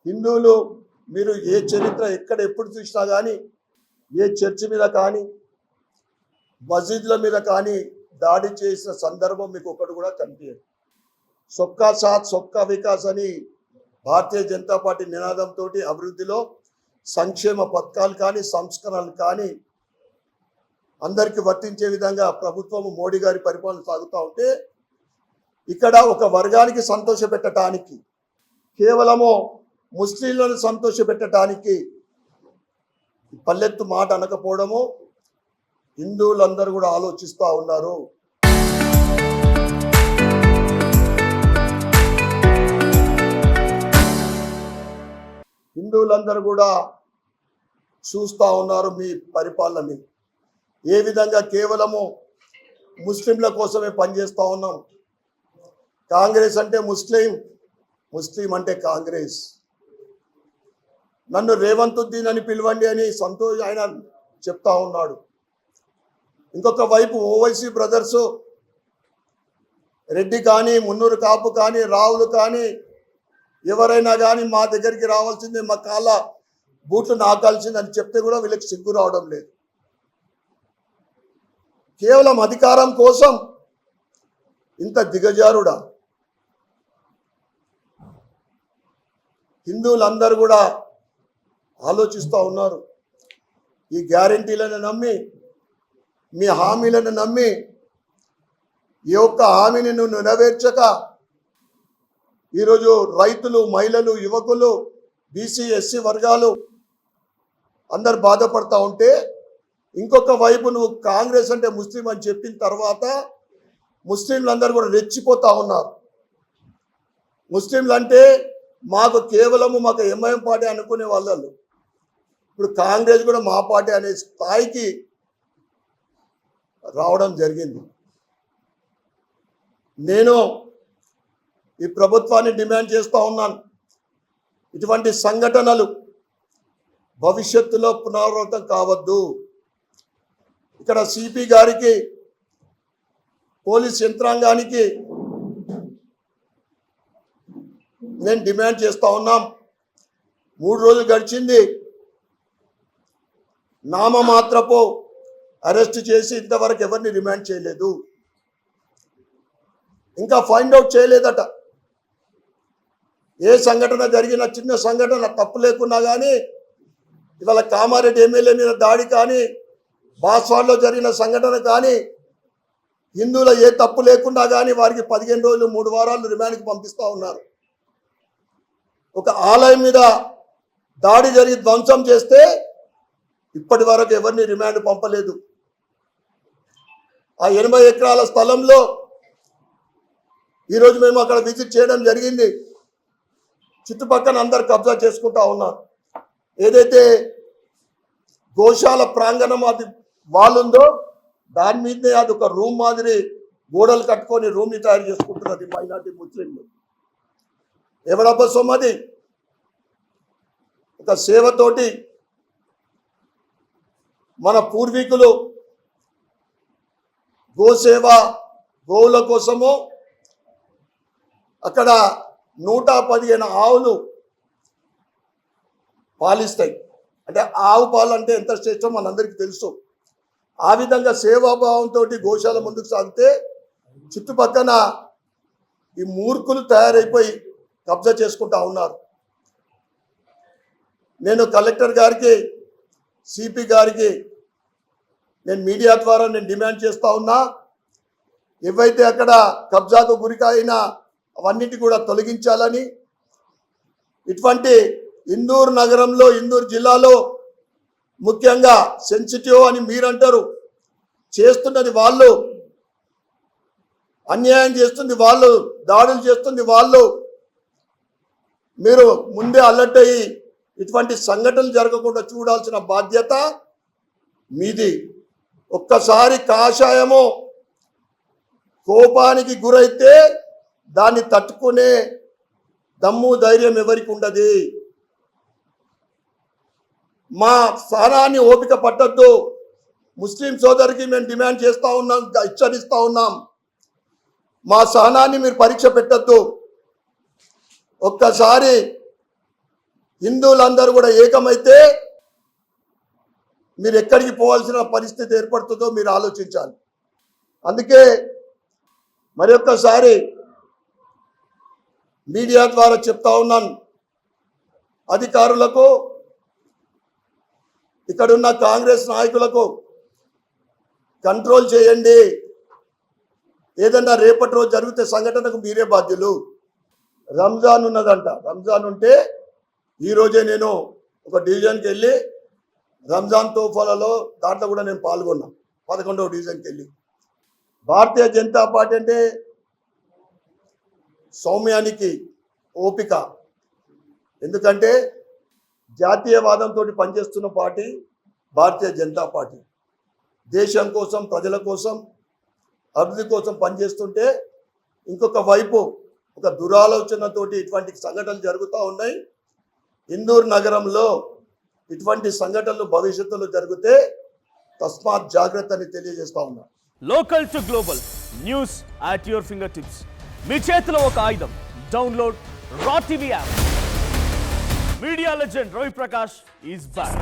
హిందువులు మీరు ఏ చరిత్ర ఎక్కడ ఎప్పుడు చూసినా కానీ ఏ చర్చి మీద కానీ మసీదుల మీద కానీ దాడి చేసిన సందర్భం మీకు ఒకటి కూడా కనిపించదు. సొక్కా సాత్ సొక్కా వికాస్ అని భారతీయ జనతా పార్టీ నినాదంతో అభివృద్ధిలో సంక్షేమ పథకాలు కానీ సంస్కరణలు కానీ అందరికీ వర్తించే విధంగా ప్రభుత్వం మోడీ గారి పరిపాలన సాగుతూ ఉంటే ఇక్కడ ఒక వర్గానికి సంతోషపెట్టడానికి కేవలము ముస్లింలను సంతోషపెట్టడానికి పల్లెత్తు మాట అనకపోవడము హిందువులందరూ కూడా ఆలోచిస్తూ ఉన్నారు. హిందువులందరూ కూడా చూస్తూ ఉన్నారు మీ పరిపాలనని. ఏ విధంగా కేవలము ముస్లింల కోసమే పనిచేస్తూ ఉన్నాం. కాంగ్రెస్ అంటే ముస్లిం, ముస్లిం అంటే కాంగ్రెస్. నన్ను రేవంతుద్దీన్ అని పిలవండి అని సంతోష్ ఆయన చెప్తా ఉన్నాడు. ఇంకొక వైపు ఓవైసీ బ్రదర్స్ రెడ్డి కానీ మున్నూరు కాపు కానీ రావులు కానీ ఎవరైనా కానీ మా దగ్గరికి రావాల్సిందే, మా కాళ్ళ బూట్లు నాకాల్సిందని చెప్తే కూడా వీళ్ళకి సిగ్గు రావడం లేదు. కేవలం అధికారం కోసం ఇంత దిగజారుడా? హిందువులందరూ కూడా ఆలోచిస్తూ ఉన్నారు. ఈ గ్యారంటీలను నమ్మి, మీ హామీలను నమ్మి ఏ ఒక్క హామీని నువ్వు నెరవేర్చక ఈరోజు రైతులు, మహిళలు, యువకులు, బీసీ ఎస్సీ వర్గాలు అందరు బాధపడతా ఉంటే ఇంకొక వైపు నువ్వు కాంగ్రెస్ అంటే ముస్లిం అని చెప్పిన తర్వాత ముస్లింలందరూ కూడా రెచ్చిపోతూ ఉన్నారు. ముస్లింలు అంటే మాకు కేవలము మాకు ఎంఐఎం పార్టీ అనుకునే వాళ్ళు ఇప్పుడు కాంగ్రెస్ కూడా మా పార్టీ అనే స్థాయికి రావడం జరిగింది. నేను ఈ ప్రభుత్వాన్ని డిమాండ్ చేస్తూ ఉన్నాను, ఇటువంటి సంఘటనలు భవిష్యత్తులో పునరావృతం కావద్దు. ఇక్కడ సిపి గారికి, పోలీస్ యంత్రాంగానికి నేను డిమాండ్ చేస్తూ ఉన్నాం. 3 రోజులు గడిచింది, నామమాత్రపు అరెస్ట్ చేసి ఇంతవరకు ఎవరిని రిమాండ్ చేయలేదు, ఇంకా ఫైండ్ అవుట్ చేయలేదట. ఏ సంఘటన జరిగిన చిన్న సంఘటన తప్పు లేకున్నా కానీ ఇవాళ కామారెడ్డి ఎమ్మెల్యే మీద దాడి కానీ, బాస్వాడ్లో జరిగిన సంఘటన కానీ హిందువుల ఏ తప్పు లేకుండా కానీ వారికి 15 రోజులు 3 వారాలు రిమాండ్కి పంపిస్తూ ఉన్నారు. ఒక ఆలయం మీద దాడి జరిగి ధ్వంసం చేస్తే ఇప్పటి వరకు ఎవరిని రిమాండ్ పంపలేదు. ఆ 80 ఎకరాల స్థలంలో ఈరోజు మేము అక్కడ విజిట్ చేయడం జరిగింది. చుట్టుపక్కల అందరు కబ్జా చేసుకుంటా ఉన్నారు. ఏదైతే గోశాల ప్రాంగణం అది వాళ్ళుందో దాని మీదనే అది ఒక రూమ్ మాదిరి గోడలు కట్టుకొని రూమ్ని తయారు చేసుకుంటున్నది మైనార్టీ ముస్లింలు. ఎవడబ్బా సొమ్మది? ఒక సేవతోటి మన పూర్వీకులు గోసేవ, గోవుల కోసము అక్కడ 115 ఆవులు పాలిస్తాయి. అంటే ఆవు పాలు అంటే ఎంత శ్రేష్టం మనందరికీ తెలుసు. ఆ విధంగా సేవాభావంతో గోశాల ముందుకు సాగితే చుట్టుపక్కల ఈ మూర్ఖులు తయారైపోయి కబ్జా చేసుకుంటా ఉన్నారు. నేను కలెక్టర్ గారికి, సిపి గారికి నేను మీడియా ద్వారా నేను డిమాండ్ చేస్తూ ఉన్నా, ఏవైతే అక్కడ కబ్జాకు గురికైన అవన్నిటి కూడా తొలగించాలని. ఇటువంటి ఇందూరు నగరంలో, ఇందూరు జిల్లాలో ముఖ్యంగా సెన్సిటివ్ అని మీరంటారు, చేస్తున్నది వాళ్ళు, అన్యాయం చేస్తుంది వాళ్ళు, దాడులు చేస్తుంది వాళ్ళు. మీరు ముందే అలర్ట్ అయ్యి ఇటువంటి సంఘటనలు జరగకుండా చూడాల్సిన బాధ్యత మీది. ఒక్కసారి కాషాయము కోపానికి గురైతే దాన్ని తట్టుకునే దమ్ము ధైర్యం ఎవరికి ఉండదు. మా స్థానాన్ని ఓపిక పట్టద్దు. ముస్లిం సోదరికి మేము డిమాండ్ చేస్తూ ఉన్నాం, హెచ్చరిస్తూ ఉన్నాం, మా సహనాన్ని మీరు పరీక్ష పెట్టద్దు. ఒక్కసారి హిందువులందరూ కూడా ఏకమైతే మీరు ఎక్కడికి పోవాల్సిన పరిస్థితి ఏర్పడుతుందో మీరు ఆలోచించాలి. అందుకే మరొక్కసారి మీడియా ద్వారా చెప్తా ఉన్నాను, అధికారులకు, ఇక్కడున్న కాంగ్రెస్ నాయకులకు కంట్రోల్ చేయండి. ఏదన్నా రేపటి రోజు జరిగితే సంఘటనకు మీరే బాధ్యులు. రంజాన్ ఉన్నదంట. రంజాన్ ఉంటే ఈరోజే నేను ఒక డివిజన్కి వెళ్ళి రంజాన్ తోఫాలలో దాంట్లో కూడా నేను పాల్గొన్నా. 11వ డివిజన్కి వెళ్ళి భారతీయ జనతా పార్టీ అంటే సౌమ్యానికి ఓపిక. ఎందుకంటే జాతీయవాదంతో పనిచేస్తున్న పార్టీ భారతీయ జనతా పార్టీ. దేశం కోసం, ప్రజల కోసం, అభివృద్ధి కోసం పనిచేస్తుంటే ఇంకొక వైపు ఒక దురాలోచనతోటి ఇటువంటి సంఘటనలు జరుగుతూ ఉన్నాయి. ఇందూరు నగరంలో ఇటువంటి సంఘటనలు భవిష్యత్తులో జరిగితే తస్మాత్ జాగ్రత్త అని తెలియజేస్తా ఉన్నా. Local to global news at your fingertips. మీ చేతిలో ఒక ఆయుధం. Download R TV app. Media legend Ravi Prakash is back.